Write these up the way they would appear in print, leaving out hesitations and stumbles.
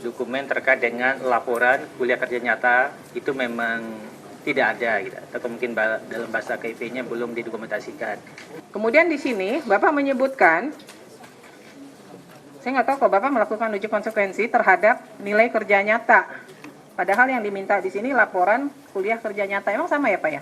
dokumen terkait dengan laporan kuliah kerja nyata itu memang tidak ada gitu, atau mungkin dalam bahasa KIP-nya belum didokumentasikan. Kemudian di sini Bapak menyebutkan, saya nggak tahu kalau Bapak melakukan uji konsekuensi terhadap nilai kerja nyata. Padahal yang diminta di sini laporan kuliah kerja nyata. Emang sama ya Pak ya?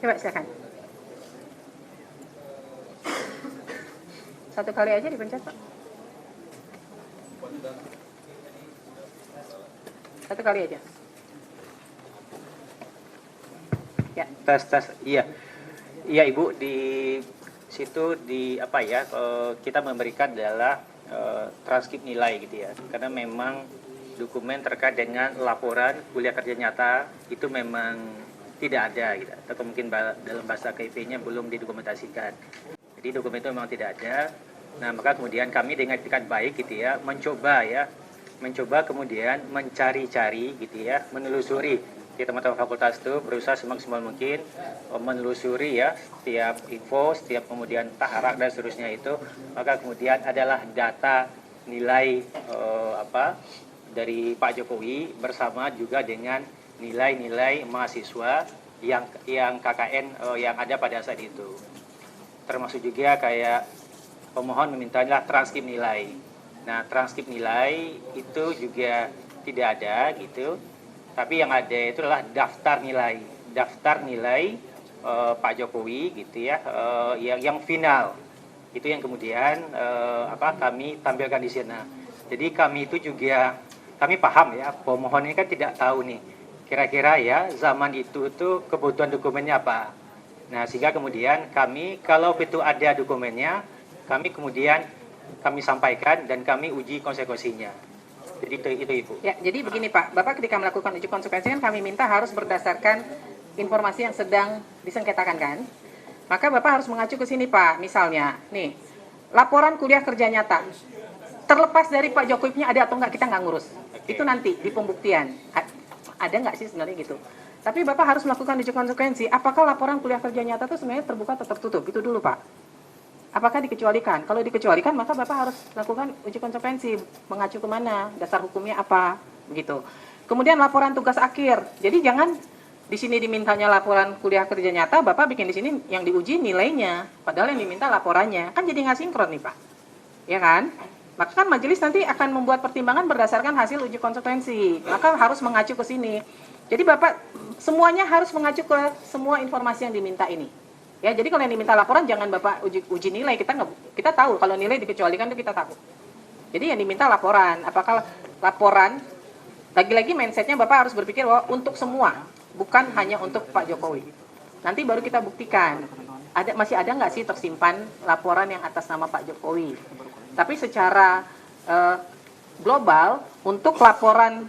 Coba silakan. Satu kali aja dipencet Pak. Satu kali aja. Ya. Tes, iya. Iya Ibu, di situ kita memberikan adalah transkrip nilai gitu ya. Karena memang dokumen terkait dengan laporan kuliah kerja nyata itu memang tidak ada gitu, atau mungkin dalam bahasa KIP-nya belum didokumentasikan. Jadi dokumen itu memang tidak ada. Nah, maka kemudian kami dengan etikat baik gitu ya, mencoba kemudian mencari-cari gitu ya, menelusuri. Di teman-teman fakultas itu berusaha semaksimal mungkin menelusuri ya setiap info, setiap kemudian taharak dan seterusnya itu. Maka kemudian adalah data nilai dari Pak Jokowi bersama juga dengan nilai-nilai mahasiswa yang KKN yang ada pada saat itu. Termasuk juga kayak pemohon memintanya transkrip nilai. Nah, transkrip nilai itu juga tidak ada gitu. Tapi yang ada itu adalah daftar nilai Pak Jokowi gitu ya, yang final. Itu yang kemudian kami tampilkan di sana. Jadi kami itu juga kami paham ya, pemohon ini kan tidak tahu nih kira-kira ya zaman itu tuh kebutuhan dokumennya apa. Nah, sehingga kemudian kami kalau itu ada dokumennya, kami sampaikan dan kami uji konsekuensinya. Jadi itu Ibu. Ya, jadi begini Pak, Bapak ketika melakukan uji konsekuensi kan kami minta harus berdasarkan informasi yang sedang disengketakan kan? Maka Bapak harus mengacu ke sini Pak, misalnya, nih, laporan kuliah kerja nyata. Terlepas dari Pak Jokowi-nya ada atau enggak, kita nggak ngurus. Okay. Itu nanti di pembuktian. Ada nggak sih sebenarnya gitu. Tapi Bapak harus melakukan uji konsekuensi, apakah laporan kuliah kerja nyata itu sebenarnya terbuka atau tertutup? Itu dulu Pak. Apakah dikecualikan? Kalau dikecualikan, maka Bapak harus lakukan uji konsekuensi. Mengacu kemana? Dasar hukumnya apa? Begitu. Kemudian laporan tugas akhir. Jadi jangan di sini dimintanya laporan kuliah kerja nyata, Bapak bikin di sini yang diuji nilainya. Padahal yang diminta laporannya. Kan jadi nggak sinkron nih Pak. Ya kan? Maka kan majelis nanti akan membuat pertimbangan berdasarkan hasil uji konsekuensi. Maka harus mengacu ke sini. Jadi Bapak semuanya harus mengacu ke semua informasi yang diminta ini. Ya, jadi kalau yang diminta laporan jangan Bapak uji nilai, kita tahu kalau nilai dikecualikan itu kita tahu. Jadi yang diminta laporan, apakah laporan lagi-lagi mindsetnya Bapak harus berpikir bahwa untuk semua, bukan hanya untuk Pak Jokowi. Nanti baru kita buktikan. Masih ada nggak sih tersimpan laporan yang atas nama Pak Jokowi? Tapi secara global untuk laporan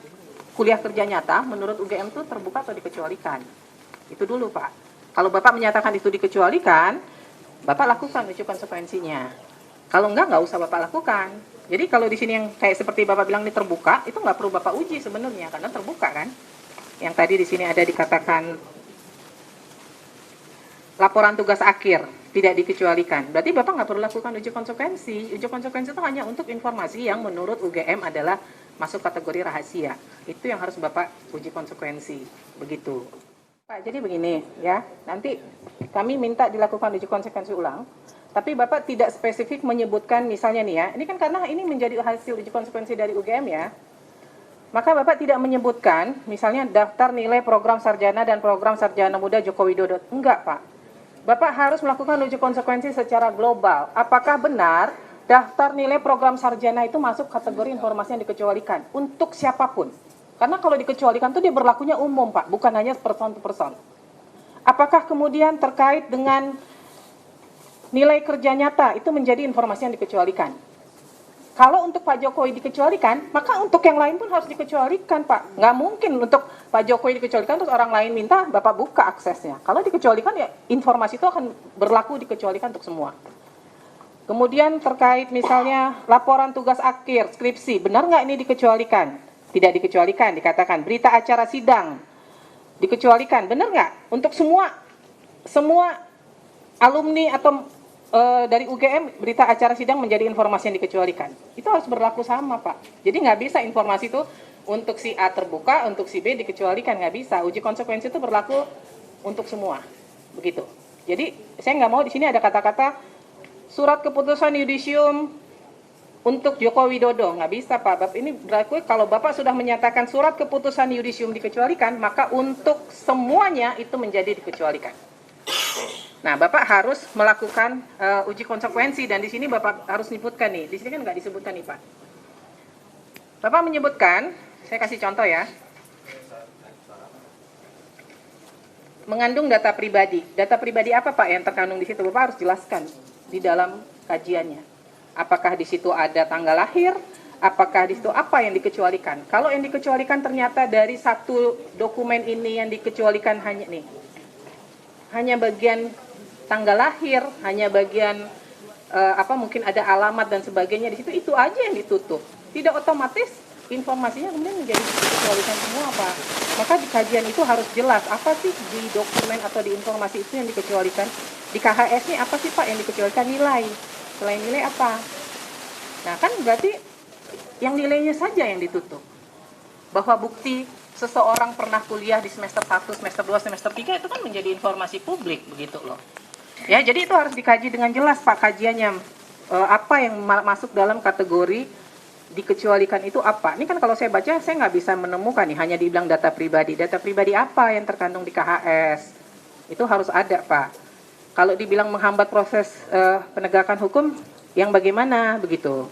kuliah kerja nyata menurut UGM itu terbuka atau dikecualikan. Itu dulu Pak. Kalau Bapak menyatakan itu dikecualikan, Bapak lakukan uji konsekuensinya. Kalau nggak usah Bapak lakukan. Jadi kalau di sini yang kayak seperti Bapak bilang ini terbuka, itu nggak perlu Bapak uji sebenarnya karena terbuka kan. Yang tadi di sini ada dikatakan laporan tugas akhir tidak dikecualikan. Berarti Bapak nggak perlu lakukan uji konsekuensi. Uji konsekuensi itu hanya untuk informasi yang menurut UGM adalah masuk kategori rahasia. Itu yang harus Bapak uji konsekuensi. Begitu. Pak, jadi begini ya, nanti kami minta dilakukan uji konsekuensi ulang, tapi Bapak tidak spesifik menyebutkan misalnya nih ya, ini kan karena ini menjadi hasil uji konsekuensi dari UGM ya, maka Bapak tidak menyebutkan misalnya daftar nilai program sarjana dan program sarjana muda Joko Widodo, enggak Pak. Bapak harus melakukan uji konsekuensi secara global, apakah benar daftar nilai program sarjana itu masuk kategori informasi yang dikecualikan, untuk siapapun. Karena kalau dikecualikan itu dia berlakunya umum Pak, bukan hanya person to person. Apakah kemudian terkait dengan nilai kerja nyata itu menjadi informasi yang dikecualikan? Kalau untuk Pak Jokowi dikecualikan, maka untuk yang lain pun harus dikecualikan Pak. Nggak mungkin untuk Pak Jokowi dikecualikan terus orang lain minta Bapak buka aksesnya. Kalau dikecualikan ya informasi itu akan berlaku dikecualikan untuk semua. Kemudian terkait misalnya laporan tugas akhir, skripsi, benar nggak ini dikecualikan? Tidak dikecualikan, dikatakan berita acara sidang, dikecualikan, benar nggak? Untuk semua alumni atau dari UGM berita acara sidang menjadi informasi yang dikecualikan. Itu harus berlaku sama, Pak. Jadi nggak bisa informasi itu untuk si A terbuka, untuk si B dikecualikan, nggak bisa. Uji konsekuensi itu berlaku untuk semua, begitu. Jadi saya nggak mau di sini ada kata-kata surat keputusan yudisium untuk Joko Widodo, nggak bisa, Pak. Bapak ini berlaku kalau Bapak sudah menyatakan surat keputusan yudisium dikecualikan, maka untuk semuanya itu menjadi dikecualikan. Nah, Bapak harus melakukan uji konsekuensi, dan di sini Bapak harus menyebutkan nih. Di sini kan nggak disebutkan nih, Pak. Bapak menyebutkan, saya kasih contoh ya. Mengandung data pribadi. Data pribadi apa, Pak, yang terkandung di situ? Bapak harus jelaskan di dalam kajiannya. Apakah di situ ada tanggal lahir? Apakah di situ apa yang dikecualikan? Kalau yang dikecualikan ternyata dari satu dokumen ini yang dikecualikan hanya bagian tanggal lahir, hanya bagian mungkin ada alamat dan sebagainya di situ, itu aja yang ditutup. Tidak otomatis informasinya kemudian menjadi dikecualikan semua, Pak. Maka di kajian itu harus jelas apa sih di dokumen atau di informasi itu yang dikecualikan. Di KHS ini apa sih, Pak, yang dikecualikan? Nilai. Selain nilai apa? Nah, kan berarti yang nilainya saja yang ditutup. Bahwa bukti seseorang pernah kuliah di semester 1, semester 2, semester 3 itu kan menjadi informasi publik, begitu loh. Ya, jadi itu harus dikaji dengan jelas, Pak, kajiannya. Apa yang masuk dalam kategori dikecualikan itu apa? Ini kan kalau saya baca, saya nggak bisa menemukan nih, hanya dibilang data pribadi. Data pribadi apa yang terkandung di KHS? Itu harus ada, Pak. Kalau dibilang menghambat proses penegakan hukum, yang bagaimana begitu?